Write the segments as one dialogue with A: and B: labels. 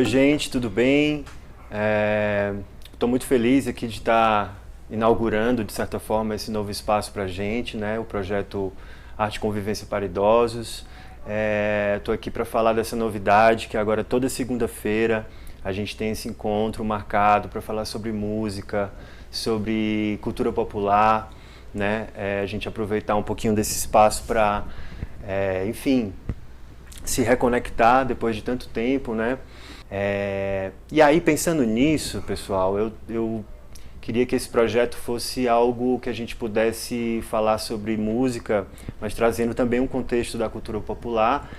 A: Oi, gente, tudo bem? Estou muito feliz aqui de estar inaugurando, de certa forma, esse novo espaço para a gente, né? O projeto Arte e Convivência para Idosos. Estou aqui para falar dessa novidade, que agora toda segunda-feira a gente tem esse encontro marcado para falar sobre música, sobre cultura popular, né? A gente aproveitar um pouquinho desse espaço para, enfim, se reconectar depois de tanto tempo, né? E aí, pensando nisso, pessoal, eu queria que esse projeto fosse algo que a gente pudesse falar sobre música, mas trazendo também um contexto da cultura popular.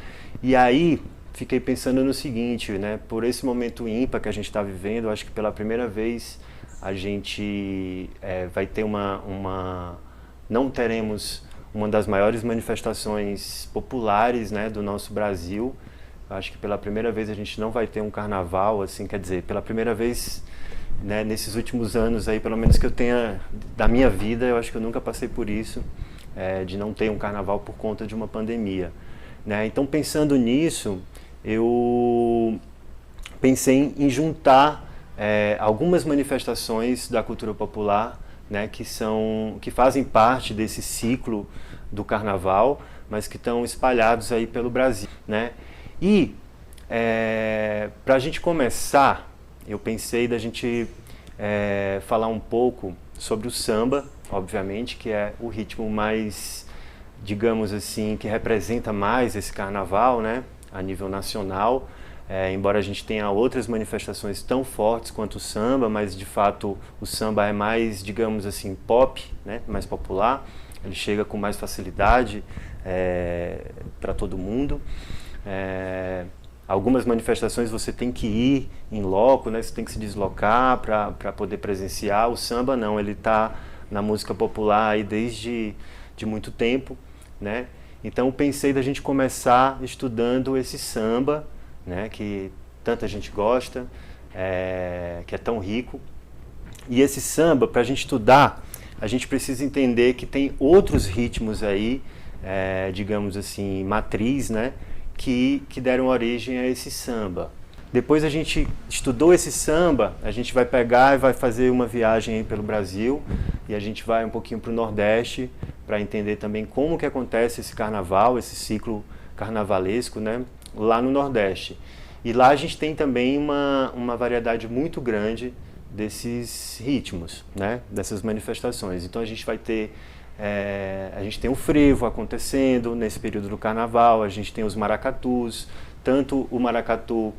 A: E aí, fiquei pensando no seguinte, né? Por esse momento ímpar que a gente está vivendo, acho que pela primeira vez a gente vai ter não teremos uma das maiores manifestações populares, né, do nosso Brasil. Acho que pela primeira vez a gente não vai ter um carnaval, assim, quer dizer, pela primeira vez, né, nesses últimos anos aí, pelo menos que eu tenha da minha vida, eu acho que eu nunca passei por isso, de não ter um carnaval por conta de uma pandemia, né? Então, pensando nisso, eu pensei em juntar algumas manifestações da cultura popular, né, que fazem parte desse ciclo do carnaval, mas que estão espalhados aí pelo Brasil, né? E para a gente começar, eu pensei da gente falar um pouco sobre o samba, obviamente, que é o ritmo mais, digamos assim, que representa mais esse carnaval, né, a nível nacional. Embora a gente tenha outras manifestações tão fortes quanto o samba, mas de fato o samba é mais, digamos assim, pop, né, mais popular. Ele chega com mais facilidade para todo mundo. Algumas manifestações você tem que ir em loco, né, você tem que se deslocar para poder presenciar. O samba não, ele está na música popular aí desde de muito tempo, né? Então eu pensei da gente começar estudando esse samba, né, que tanta gente gosta, que é tão rico. E esse samba, para a gente estudar, a gente precisa entender que tem outros ritmos aí, digamos assim, matriz, né, que deram origem a esse samba. Depois a gente estudou esse samba, a gente vai pegar e vai fazer uma viagem aí pelo Brasil, e a gente vai um pouquinho para o Nordeste, para entender também como que acontece esse carnaval, esse ciclo carnavalesco, né, lá no Nordeste. E lá a gente tem também uma variedade muito grande desses ritmos, né, dessas manifestações. Então a gente vai ter, a gente tem o frevo acontecendo nesse período do carnaval, a gente tem os maracatus, tanto o maracatu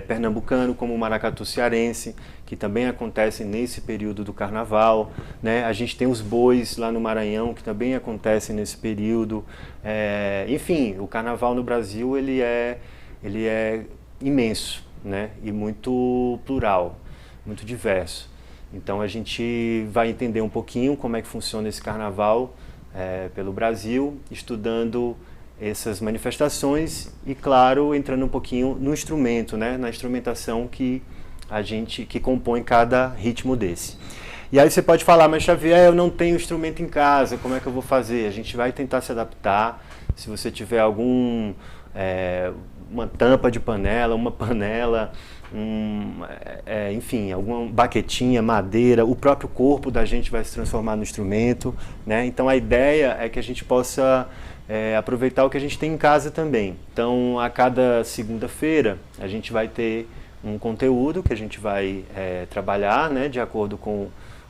A: pernambucano como o maracatu cearense, que também acontecem nesse período do carnaval, né? A gente tem os bois lá no Maranhão, que também acontecem nesse período. Enfim, o carnaval no Brasil ele é imenso, né? E muito plural, muito diverso. Então a gente vai entender um pouquinho como é que funciona esse carnaval pelo Brasil, estudando essas manifestações e, claro, entrando um pouquinho no instrumento, né, na instrumentação que compõe cada ritmo desse. E aí você pode falar, mas Xavier, eu não tenho instrumento em casa, como é que eu vou fazer? A gente vai tentar se adaptar. Se você tiver uma tampa de panela, uma panela, enfim, alguma baquetinha, madeira, o próprio corpo da gente vai se transformar no instrumento, né? Então a ideia é que a gente possa aproveitar o que a gente tem em casa também. Então, a cada segunda-feira, a gente vai ter um conteúdo que a gente vai trabalhar, né, de acordo com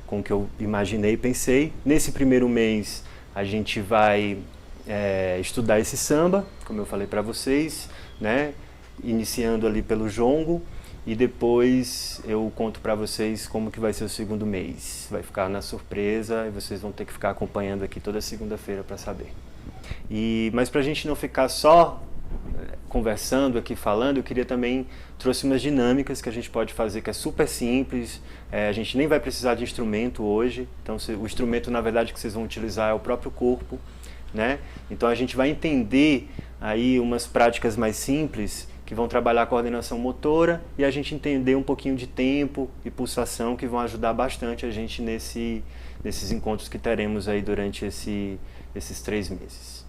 A: o que eu imaginei e pensei. Nesse primeiro mês, a gente vai estudar esse samba, como eu falei para vocês, né, iniciando ali pelo jongo, e depois eu conto para vocês como que vai ser o segundo mês. Vai ficar na surpresa e vocês vão ter que ficar acompanhando aqui toda segunda-feira para saber. Mas para a gente não ficar só conversando aqui, falando, eu queria também trouxe umas dinâmicas que a gente pode fazer, que é super simples. A gente nem vai precisar de instrumento hoje, então o instrumento na verdade que vocês vão utilizar é o próprio corpo, né? Então a gente vai entender aí umas práticas mais simples que vão trabalhar a coordenação motora e a gente entender um pouquinho de tempo e pulsação, que vão ajudar bastante a gente nesses encontros que teremos aí durante esses 3 meses.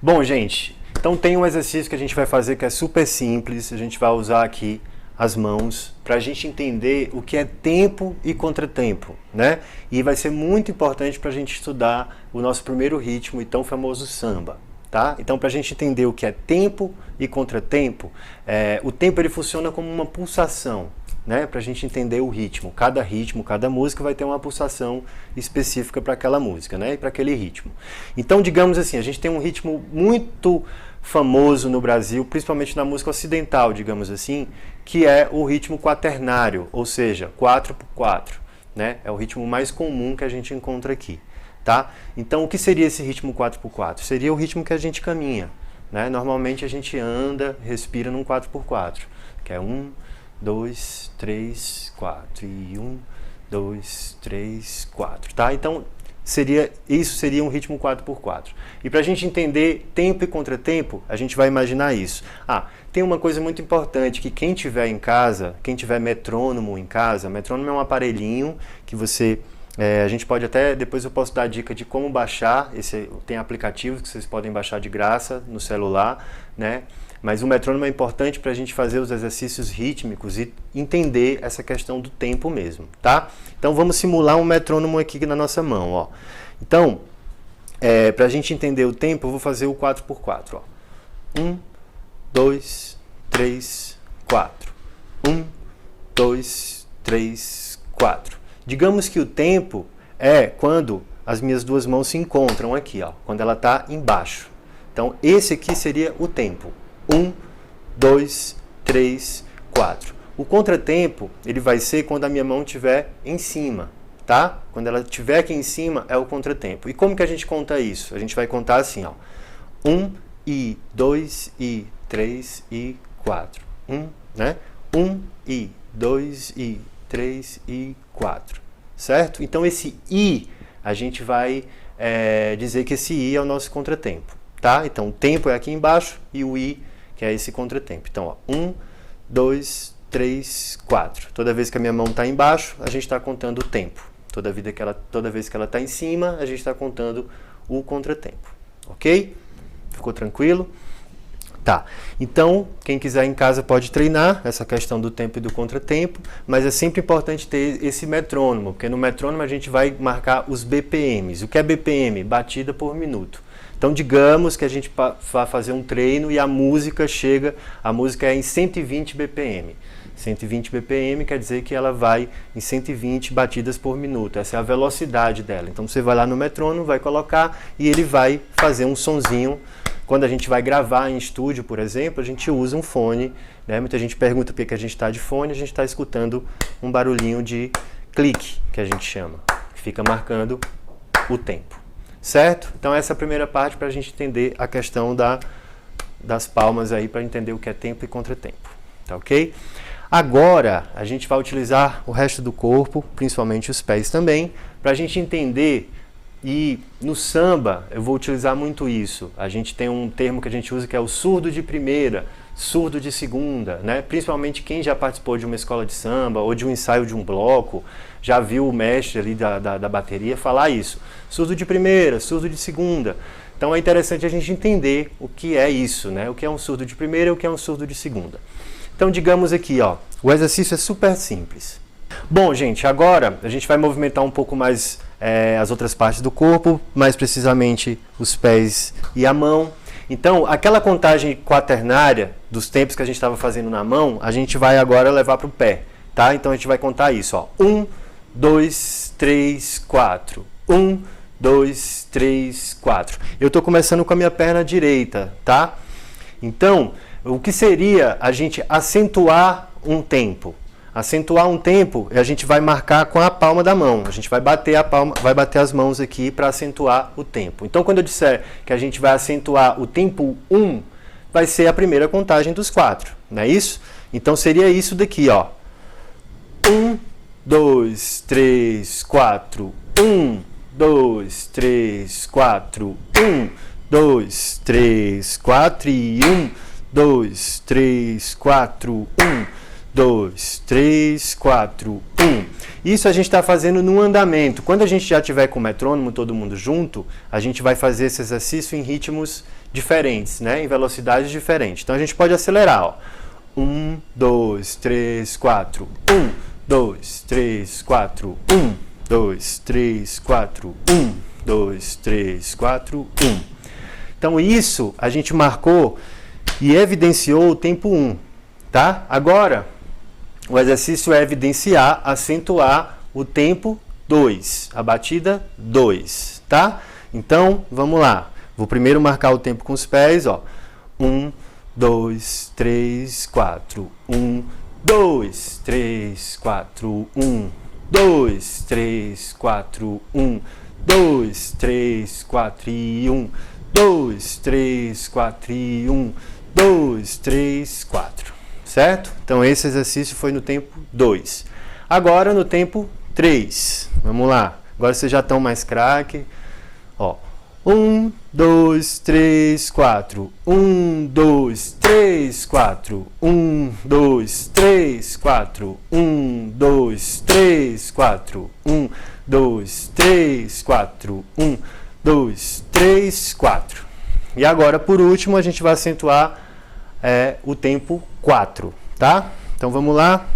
A: Bom, gente, então tem um exercício que a gente vai fazer que é super simples. A gente vai usar aqui as mãos, para a gente entender o que é tempo e contratempo, né? E vai ser muito importante para a gente estudar o nosso primeiro ritmo e tão famoso samba, tá? Então, para a gente entender o que é tempo e contratempo, o tempo ele funciona como uma pulsação, né? Para a gente entender o ritmo, cada música vai ter uma pulsação específica para aquela música, né? E para aquele ritmo. Então, digamos assim, a gente tem um ritmo muito famoso no Brasil, principalmente na música ocidental, digamos assim, que é o ritmo quaternário, ou seja, 4/4, né? É o ritmo mais comum que a gente encontra aqui, tá? Então, o que seria esse ritmo 4/4? Seria o ritmo que a gente caminha, né? Normalmente a gente anda, respira num 4/4, que é 1, 2, 3, 4 e 1, 2, 3, 4, tá? Então, isso seria um ritmo 4/4. E para a gente entender tempo e contratempo, a gente vai imaginar isso. Tem uma coisa muito importante, que quem tiver em casa, quem tiver metrônomo em casa, metrônomo é um aparelhinho que a gente pode até, depois eu posso dar a dica de como baixar, tem aplicativos que vocês podem baixar de graça no celular, né? Mas o metrônomo é importante para a gente fazer os exercícios rítmicos e entender essa questão do tempo mesmo, tá? Então vamos simular um metrônomo aqui na nossa mão, ó. Então, para a gente entender o tempo, eu vou fazer o 4/4, ó. 1, 2, 3, 4. 1, 2, 3, 4. Digamos que o tempo é quando as minhas duas mãos se encontram aqui, ó, quando ela está embaixo. Então, esse aqui seria o tempo. 1, 2, 3, 4. O contratempo, ele vai ser quando a minha mão estiver em cima, tá? Quando ela estiver aqui em cima, é o contratempo. E como que a gente conta isso? A gente vai contar assim, ó. 1 e 2 e 3 e 4. 1, né? 1 e 2 e 3 e 4. Certo? Então esse I, a gente vai dizer que esse I é o nosso contratempo, tá? Então o tempo é aqui embaixo e o I, que é esse contratempo. Então, ó, 1, 2, 3, 4. Toda vez que a minha mão está embaixo, a gente está contando o tempo. Toda vez que ela está em cima, a gente está contando o contratempo. Ok? Ficou tranquilo? Tá. Então, quem quiser em casa pode treinar essa questão do tempo e do contratempo, mas é sempre importante ter esse metrônomo, porque no metrônomo a gente vai marcar os BPMs. O que é BPM? Batida por minuto. Então, digamos que a gente vai fazer um treino e a música é em 120 BPM. 120 BPM quer dizer que ela vai em 120 batidas por minuto. Essa é a velocidade dela. Então, você vai lá no metrônomo, vai colocar e ele vai fazer um sonzinho. Quando a gente vai gravar em estúdio, por exemplo, a gente usa um fone, né? Muita gente pergunta por que a gente está de fone, a gente está escutando um barulhinho de clique, que a gente chama, que fica marcando o tempo. Certo? Então essa é a primeira parte para a gente entender a questão das palmas aí, para entender o que é tempo e contratempo. Tá ok? Agora a gente vai utilizar o resto do corpo, principalmente os pés também, para a gente entender, e no samba eu vou utilizar muito isso. A gente tem um termo que a gente usa que é o surdo de primeira, surdo de segunda, né? Principalmente quem já participou de uma escola de samba ou de um ensaio de um bloco, já viu o mestre ali da bateria falar isso. Surdo de primeira, surdo de segunda. Então é interessante a gente entender o que é isso, né? O que é um surdo de primeira e o que é um surdo de segunda. Então digamos aqui, ó, o exercício é super simples. Bom, gente, agora a gente vai movimentar um pouco mais as outras partes do corpo, mais precisamente os pés e a mão. Então, aquela contagem quaternária dos tempos que a gente estava fazendo na mão, a gente vai agora levar para o pé, tá? Então a gente vai contar isso, ó. 1, 2, 3, 4. 1, 2, 3, 4. Eu estou começando com a minha perna direita, tá? Então, o que seria a gente acentuar um tempo? Acentuar um tempo, a gente vai marcar com a palma da mão. A gente vai bater as mãos aqui para acentuar o tempo. Então, quando eu disser que a gente vai acentuar o tempo 1, vai ser a primeira contagem dos 4, não é isso? Então, seria isso daqui, ó. 1, 2, 3, 4. 1, 2, 3, 4. 1, 2, 3, 4 e 1, 2, 3, 4, 1. 2, 3, 4, 1. Isso a gente está fazendo no andamento. Quando a gente já tiver com o metrônomo, todo mundo junto, a gente vai fazer esse exercício em ritmos diferentes, né? Em velocidades diferentes. Então a gente pode acelerar, ó. 1, 2, 3, 4. 1, 2, 3, 4. 1, 2, 3, 4. 1, 2, 3, 4. 1. Então isso a gente marcou e evidenciou o tempo 1, tá? Agora, o exercício é evidenciar, acentuar o tempo 2, a batida 2, tá? Então, vamos lá. Vou primeiro marcar o tempo com os pés, ó. 1, 2, 3, 4. 1, 2, 3, 4. 1, 2, 3, 4. 1, 2, 3, 4 e 1. 2, 3, 4 e 1. 2, 3, 4. Certo? Então esse exercício foi no tempo 2. Agora no tempo 3. Vamos lá. Agora vocês já estão mais craque. Ó. 1, 2, 3, 4. 1, 2, 3, 4. 1, 2, 3, 4. 1, 2, 3, 4. 1, 2, 3, 4. 1, 2, 3, 4. E agora, por último, a gente vai acentuar o tempo 4, tá? Então vamos lá.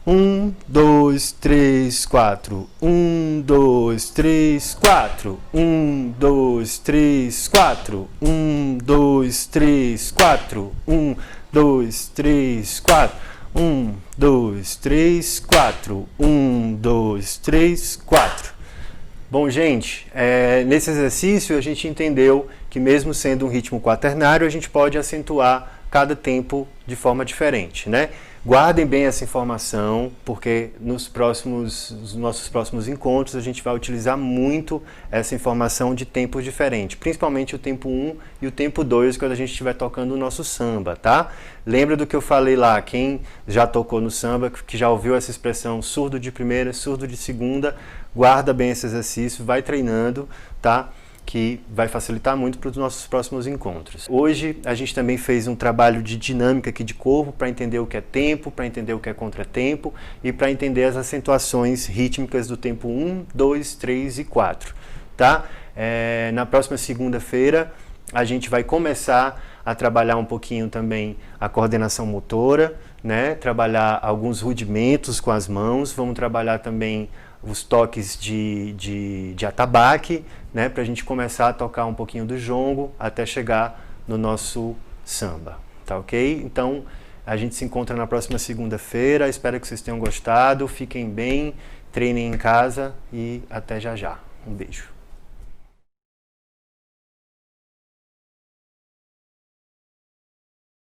A: 1, 2, 3, 4. 1, 2, 3, 4. 1, 2, 3, 4. 1, 2, 3, 4. 1, 2, 3, 4. 1, 2, 3, 4. 1, 2, 3, 4. Bom, gente, nesse exercício a gente entendeu que mesmo sendo um ritmo quaternário, a gente pode acentuar cada tempo de forma diferente, né? Guardem bem essa informação, porque nos nossos próximos encontros a gente vai utilizar muito essa informação de tempos diferentes, principalmente o tempo 1 e o tempo 2, quando a gente estiver tocando o nosso samba, tá? Lembra do que eu falei lá, quem já tocou no samba, que já ouviu essa expressão surdo de primeira, surdo de segunda, guarda bem esse exercício, vai treinando, tá? Que vai facilitar muito para os nossos próximos encontros. Hoje a gente também fez um trabalho de dinâmica aqui de corpo para entender o que é tempo, para entender o que é contratempo e para entender as acentuações rítmicas do tempo 1, 2, 3 e 4. Tá? Na próxima segunda-feira a gente vai começar a trabalhar um pouquinho também a coordenação motora, né? Trabalhar alguns rudimentos com as mãos, vamos trabalhar também os toques de atabaque, né, para a gente começar a tocar um pouquinho do jongo até chegar no nosso samba, tá ok? Então a gente se encontra na próxima segunda-feira, espero que vocês tenham gostado, fiquem bem, treinem em casa e até já já. Um beijo.